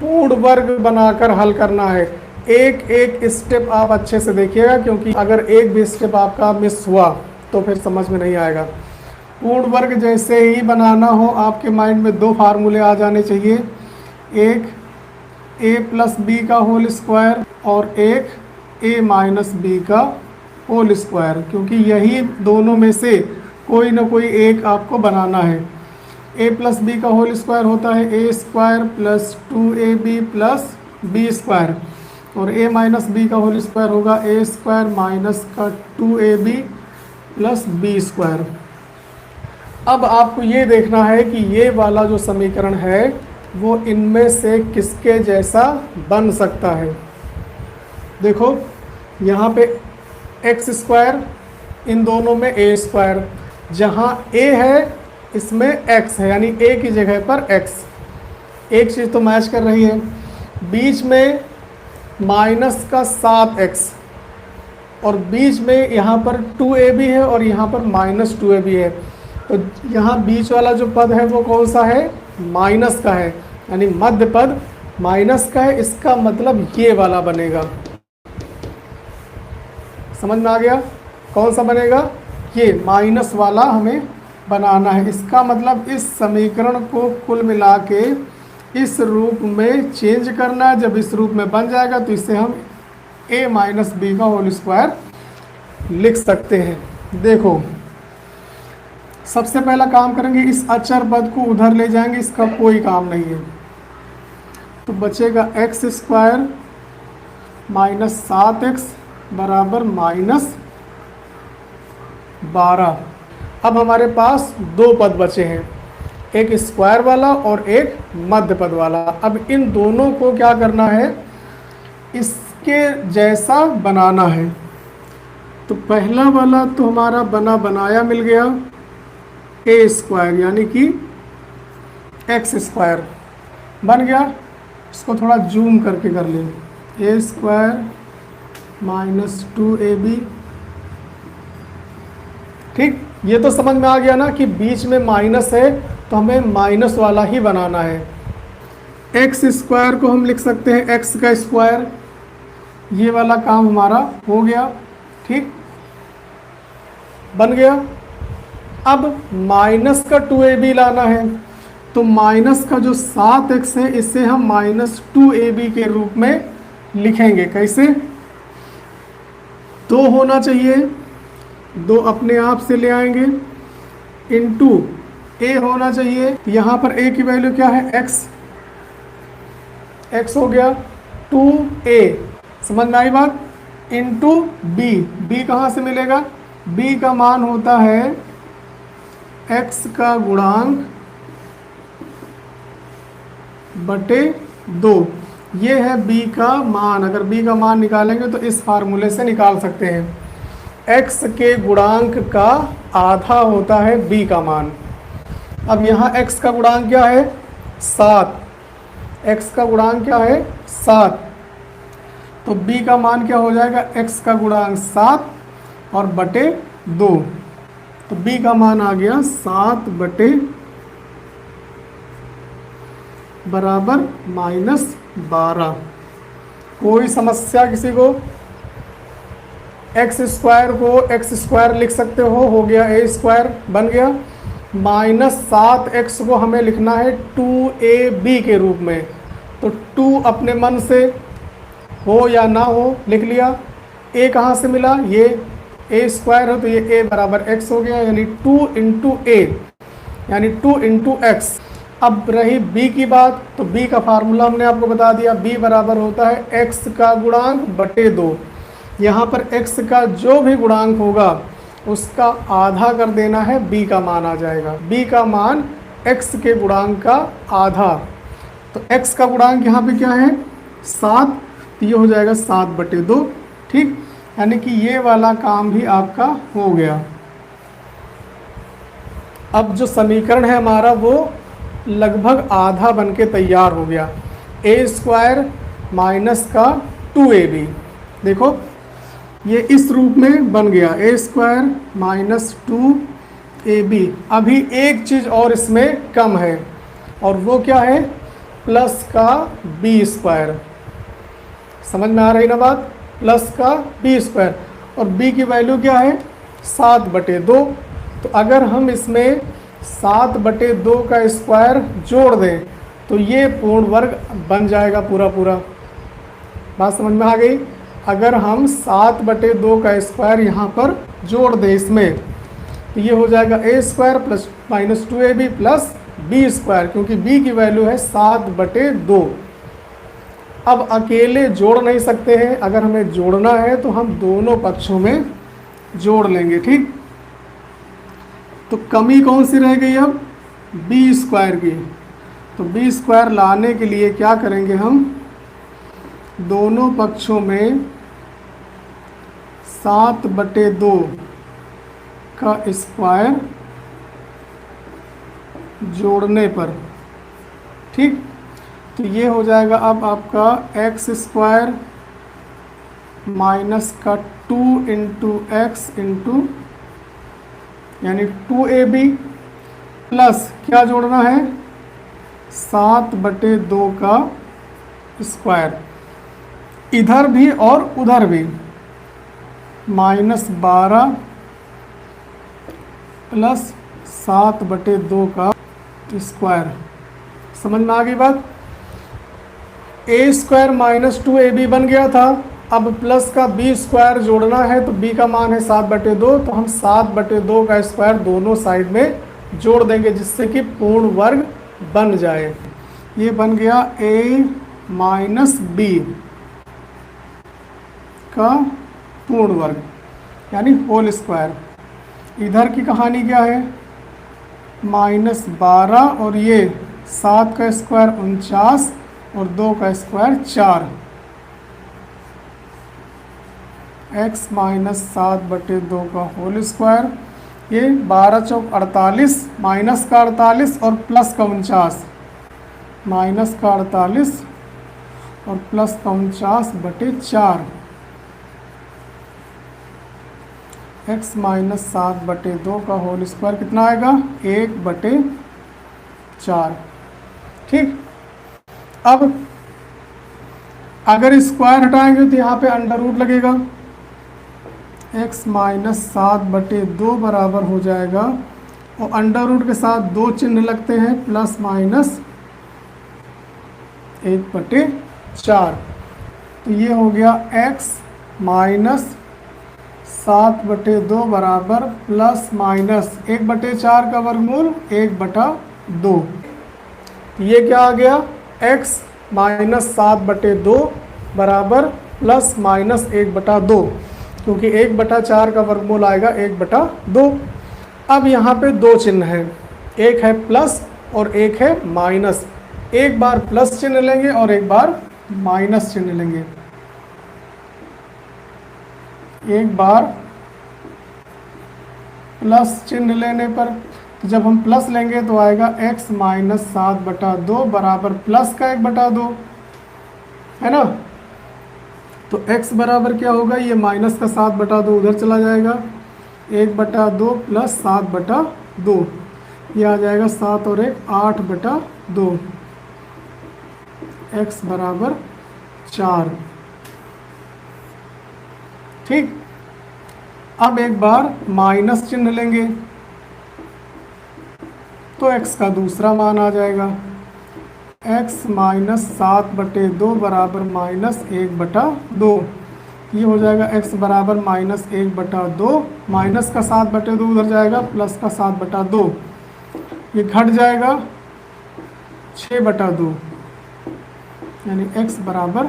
पूर्ण वर्ग बनाकर हल करना है। एक एक स्टेप आप अच्छे से देखिएगा, क्योंकि अगर एक भी स्टेप आपका मिस हुआ तो फिर समझ में नहीं आएगा। पूर्ण वर्ग जैसे ही बनाना हो आपके माइंड में दो फार्मूले आ जाने चाहिए, एक a प्लस बी का होल स्क्वायर और एक a माइनस बी का होल स्क्वायर, क्योंकि यही दोनों में से कोई ना कोई एक आपको बनाना है। a प्लस बी का होल स्क्वायर होता है a square plus 2ab plus B square, और a माइनस बी का होल स्क्वायर होगा a स्क्वायर माइनस का 2ab प्लस बी स्क्वायर। अब आपको ये देखना है कि ये वाला जो समीकरण है वो इनमें से किसके जैसा बन सकता है। देखो यहाँ पे एक्स स्क्वायर, इन दोनों में ए स्क्वायर, जहाँ ए है इसमें एक्स है, यानी ए की जगह पर एक्स, एक चीज़ तो मैच कर रही है। बीच में माइनस का 7x, और बीच में यहाँ पर 2ab है और यहाँ पर माइनस 2ab है, तो यहाँ बीच वाला जो पद है वो कौन सा है, माइनस का है, यानी मध्य पद माइनस का है। इसका मतलब ये वाला बनेगा। समझ में आ गया कौन सा बनेगा, ये माइनस वाला हमें बनाना है। इसका मतलब इस समीकरण को कुल मिला के इस रूप में चेंज करना है। जब इस रूप में बन जाएगा तो इसे हम a माइनस बी का होल स्क्वायर लिख सकते हैं। देखो सबसे पहला काम करेंगे, इस अचर पद को उधर ले जाएंगे, इसका कोई काम नहीं है, तो बचेगा एक्स स्क्वायर माइनस 7x बराबर माइनस 12। अब हमारे पास दो पद बचे हैं, एक स्क्वायर वाला और एक मध्य पद वाला। अब इन दोनों को क्या करना है, इसके जैसा बनाना है। तो पहला वाला तो हमारा बना बनाया मिल गया, ए स्क्वायर यानी कि एक्स स्क्वायर बन गया। इसको थोड़ा जूम करके कर लें, ए स्क्वायर माइनस 2ab। ठीक, ये तो समझ में आ गया ना कि बीच में माइनस है तो हमें माइनस वाला ही बनाना है। एक्स स्क्वायर को हम लिख सकते हैं एक्स का स्क्वायर, ये वाला काम हमारा हो गया। ठीक, बन गया। अब माइनस का 2ab लाना है, तो माइनस का जो 7x है इसे हम माइनस 2ab के रूप में लिखेंगे। कैसे, दो होना चाहिए, दो अपने आप से ले आएंगे, इनटू a होना चाहिए। यहाँ पर a की वैल्यू क्या है, x हो गया 2a, समझ में आई बात, इनटू b कहाँ से मिलेगा, b का मान होता है x का गुणांक बटे 2। ये है b का मान। अगर b का मान निकालेंगे तो इस फार्मूले से निकाल सकते हैं, x के गुणांक का आधा होता है b का मान। अब यहाँ x का गुणांक क्या है, 7, x का गुणांक क्या है 7, तो b का मान क्या हो जाएगा, x का गुणांक 7 और बटे 2, तो b का मान आ गया 7 बटे बराबर -12। कोई समस्या किसी को, एक्स स्क्वायर को एक्स स्क्वायर लिख सकते हो गया ए स्क्वायर बन गया। -7x को हमें लिखना है 2ab के रूप में, तो 2 अपने मन से हो या ना हो लिख लिया। a कहाँ से मिला, ये a स्क्वायर है तो ये a बराबर x हो गया, यानी 2 इंटू a यानी 2 इंटू एक्स। अब रही b की बात, तो b का फार्मूला हमने आपको बता दिया, b बराबर होता है x का गुणांक बटे 2। यहाँ पर x का जो भी गुणांक होगा उसका आधा कर देना है, b का मान आ जाएगा। b का मान x के गुणांक का आधा, तो x का गुणांक यहाँ पे क्या है 7, तो ये हो जाएगा 7 बटे 2। ठीक, यानी कि ये वाला काम भी आपका हो गया। अब जो समीकरण है हमारा वो लगभग आधा बन के तैयार हो गया, ए स्क्वायर माइनस का 2ab। देखो ये इस रूप में बन गया, ए स्क्वायर माइनस 2ab। अभी एक चीज़ और इसमें कम है, और वो क्या है, प्लस का बी स्क्वायर। समझ में आ रही ना बात? प्लस का बी स्क्वायर, और b की वैल्यू क्या है 7/2। तो अगर हम इसमें 7/2 का स्क्वायर जोड़ दें तो ये पूर्ण वर्ग बन जाएगा पूरा पूरा। बात समझ में आ गई? अगर हम 7/2 का स्क्वायर यहाँ पर जोड़ दें इसमें, तो ये हो जाएगा a square plus minus 2ab plus B square, क्योंकि b की वैल्यू है 7/2। अब अकेले जोड़ नहीं सकते हैं, अगर हमें जोड़ना है तो हम दोनों पक्षों में जोड़ लेंगे। ठीक, तो कमी कौन सी रह गई अब? बी स्क्वायर की। तो बी स्क्वायर लाने के लिए क्या करेंगे हम? दोनों पक्षों में 7/2 का स्क्वायर जोड़ने पर, ठीक, तो ये हो जाएगा अब आपका एक्स स्क्वायर माइनस का 2 इंटू एक्स इंटू यानी 2ab प्लस क्या जोड़ना है 7/2 का स्क्वायर, इधर भी और उधर भी, -12 प्लस 7/2 का स्क्वायर। समझ में आ गई बात? a स्क्वायर माइनस 2ab बन गया था, अब प्लस का b स्क्वायर जोड़ना है तो b का मान है 7/2, तो हम 7/2 का स्क्वायर दोनों साइड में जोड़ देंगे जिससे कि पूर्ण वर्ग बन जाए। ये बन गया a माइनस b का पूर्ण वर्ग यानी होल स्क्वायर। इधर की कहानी क्या है? -12 और ये 7 का स्क्वायर 49 और 2 का स्क्वायर 4, x माइनस 7/2 का होल स्क्वायर। ये 12 चौक 48, माइनस का 48 और प्लस का 49, माइनस का 48 और प्लस का 49/4, x माइनस 7/2 का होल स्क्वायर कितना आएगा? 1/4। ठीक, अब अगर स्क्वायर हटाएंगे तो यहाँ पे अंडर रूट लगेगा, x माइनस 7/2 बराबर हो जाएगा, और अंडर रूट के साथ 2 चिन्ह लगते हैं, प्लस माइनस 1/4। तो ये हो गया x माइनस 7/2 बराबर प्लस माइनस 1/4 का वर्गमूल 1/2। ये क्या आ गया? x माइनस 7/2 बराबर प्लस माइनस 1/2, क्योंकि 1/4 का वर्गमूल आएगा 1/2। अब यहाँ पे 2 चिन्ह हैं, एक है प्लस और एक है माइनस। एक बार प्लस चिन्ह लेंगे और एक बार माइनस चिन्ह लेंगे। एक बार प्लस चिन्ह लेने पर, तो जब हम प्लस लेंगे तो आएगा x माइनस 7/2 बराबर प्लस का 1/2, है ना? तो x बराबर क्या होगा? ये माइनस का 7/2 उधर चला जाएगा, 1/2 प्लस 7/2, ये आ जाएगा 7 और 1 8/2, x बराबर 4। ठीक, अब एक बार माइनस चिन्ह लेंगे तो x का दूसरा मान आ जाएगा, x माइनस 7/2 बराबर माइनस 1/2। ये हो जाएगा x बराबर माइनस 1/2, माइनस का 7/2 उधर जाएगा, प्लस का 7/2, ये घट जाएगा 6/2, यानी x बराबर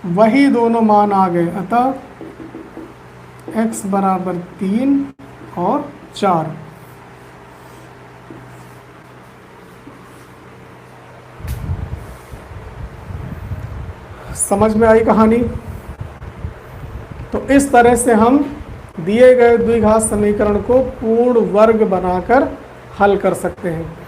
वही दोनों मान आ गए, अतः x बराबर 3 और 4। समझ में आई कहानी? तो इस तरह से हम दिए गए द्विघात समीकरण को पूर्ण वर्ग बनाकर हल कर सकते हैं।